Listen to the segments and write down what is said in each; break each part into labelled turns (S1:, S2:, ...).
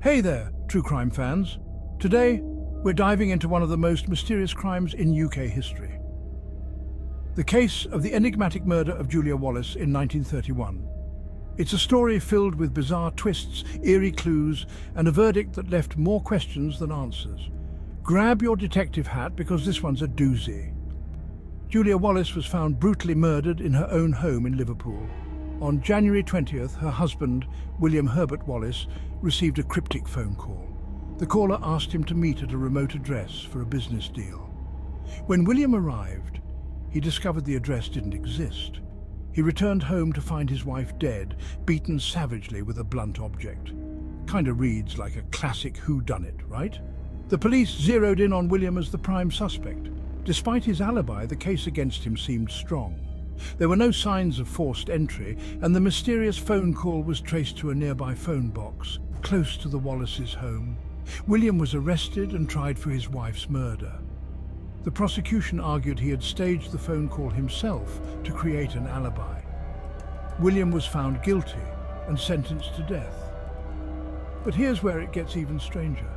S1: Hey there, true crime fans. Today, we're diving into one of the most mysterious crimes in UK history. The case of the enigmatic murder of Julia Wallace in 1931. It's a story filled with bizarre twists, eerie clues, and a verdict that left more questions than answers. Grab your detective hat because this one's a doozy. Julia Wallace was found brutally murdered in her own home in Liverpool. On January 20th, her husband, William Herbert Wallace, received a cryptic phone call. The caller asked him to meet at a remote address for a business deal. When William arrived, he discovered the address didn't exist. He returned home to find his wife dead, beaten savagely with a blunt object. Kinda reads like a classic whodunit, right? The police zeroed in on William as the prime suspect. Despite his alibi, the case against him seemed strong. There were no signs of forced entry, and the mysterious phone call was traced to a nearby phone box, close to the Wallaces' home. William was arrested and tried for his wife's murder. The prosecution argued he had staged the phone call himself to create an alibi. William was found guilty and sentenced to death. But here's where it gets even stranger.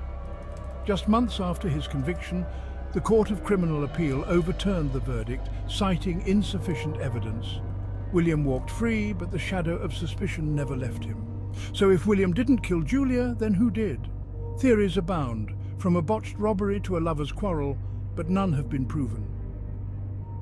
S1: Just months after his conviction, the Court of Criminal Appeal overturned the verdict, citing insufficient evidence. William walked free, but the shadow of suspicion never left him. So if William didn't kill Julia, then who did? Theories abound, from a botched robbery to a lover's quarrel, but none have been proven.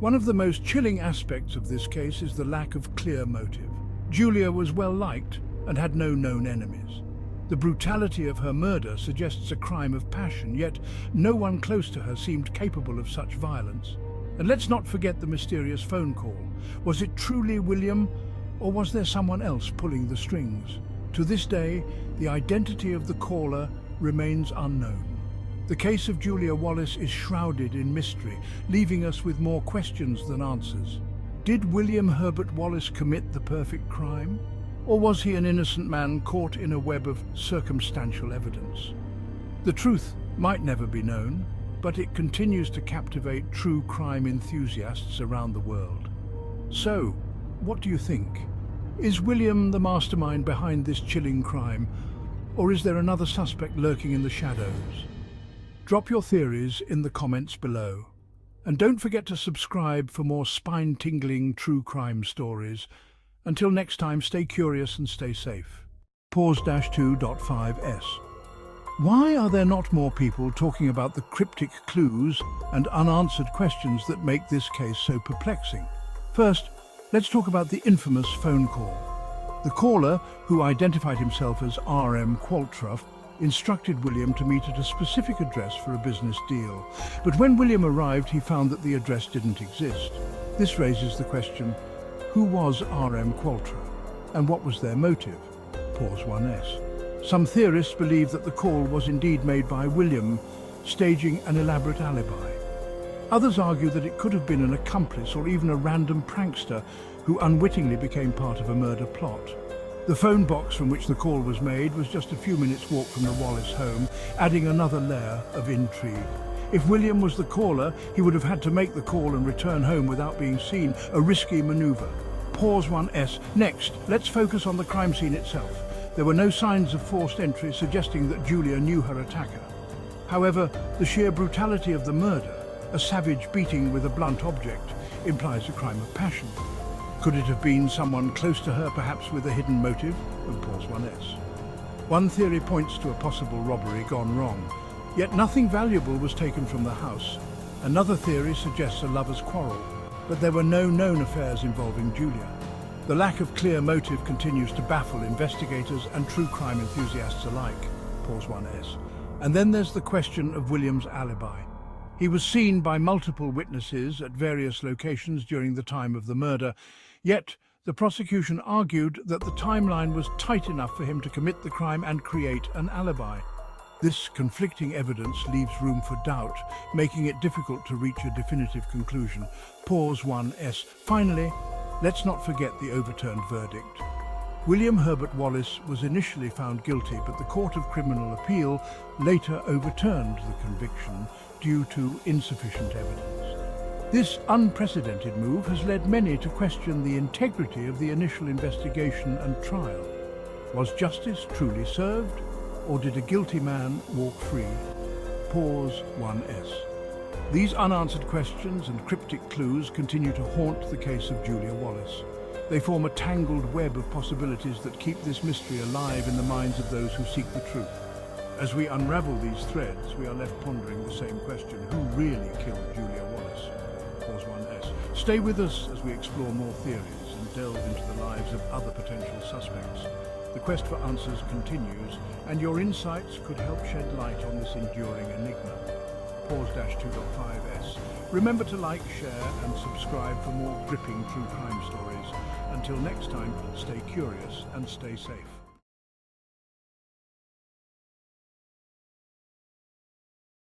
S1: One of the most chilling aspects of this case is the lack of clear motive. Julia was well liked and had no known enemies. The brutality of her murder suggests a crime of passion, yet no one close to her seemed capable of such violence. And let's not forget the mysterious phone call. Was it truly William, or was there someone else pulling the strings? To this day, the identity of the caller remains unknown. The case of Julia Wallace is shrouded in mystery, leaving us with more questions than answers. Did William Herbert Wallace commit the perfect crime? Or was he an innocent man caught in a web of circumstantial evidence? The truth might never be known, but it continues to captivate true crime enthusiasts around the world. So, what do you think? Is William the mastermind behind this chilling crime, or is there another suspect lurking in the shadows? Drop your theories in the comments below. And don't forget to subscribe for more spine-tingling true crime stories. Until next time, stay curious and stay safe. Pause-2.5s. Why are there not more people talking about the cryptic clues and unanswered questions that make this case so perplexing? First, let's talk about the infamous phone call. The caller, who identified himself as R.M. Qualtrough, instructed William to meet at a specific address for a business deal. But when William arrived, he found that the address didn't exist. This raises the question, who was R.M. Qualtrough, and what was their motive? Pause 1s. Some theorists believe that the call was indeed made by William, staging an elaborate alibi. Others argue that it could have been an accomplice or even a random prankster who unwittingly became part of a murder plot. The phone box from which the call was made was just a few minutes' walk from the Wallace home, adding another layer of intrigue. If William was the caller, he would have had to make the call and return home without being seen, a risky maneuver. Pause 1s. Next, let's focus on the crime scene itself. There were no signs of forced entry suggesting that Julia knew her attacker. However, the sheer brutality of the murder, a savage beating with a blunt object, implies a crime of passion. Could it have been someone close to her, perhaps with a hidden motive? And pause 1s. One theory points to a possible robbery gone wrong. Yet nothing valuable was taken from the house. Another theory suggests a lover's quarrel, but there were no known affairs involving Julia. The lack of clear motive continues to baffle investigators and true crime enthusiasts alike. Pause 1s. And then there's the question of William's alibi. He was seen by multiple witnesses at various locations during the time of the murder, yet the prosecution argued that the timeline was tight enough for him to commit the crime and create an alibi. This conflicting evidence leaves room for doubt, making it difficult to reach a definitive conclusion. Pause 1s. Finally, let's not forget the overturned verdict. William Herbert Wallace was initially found guilty, but the Court of Criminal Appeal later overturned the conviction due to insufficient evidence. This unprecedented move has led many to question the integrity of the initial investigation and trial. Was justice truly served? or did a guilty man walk free? Pause 1S. These unanswered questions and cryptic clues continue to haunt the case of Julia Wallace. They form a tangled web of possibilities that keep this mystery alive in the minds of those who seek the truth. As we unravel these threads, we are left pondering the same question: who really killed Julia Wallace? Pause 1S. Stay with us as we explore more theories and delve into the lives of other potential suspects. The quest for answers continues, and your insights could help shed light on this enduring enigma. Pause-2.5S. Remember to like, share, and subscribe for more gripping true crime stories. Until next time, stay curious and stay safe.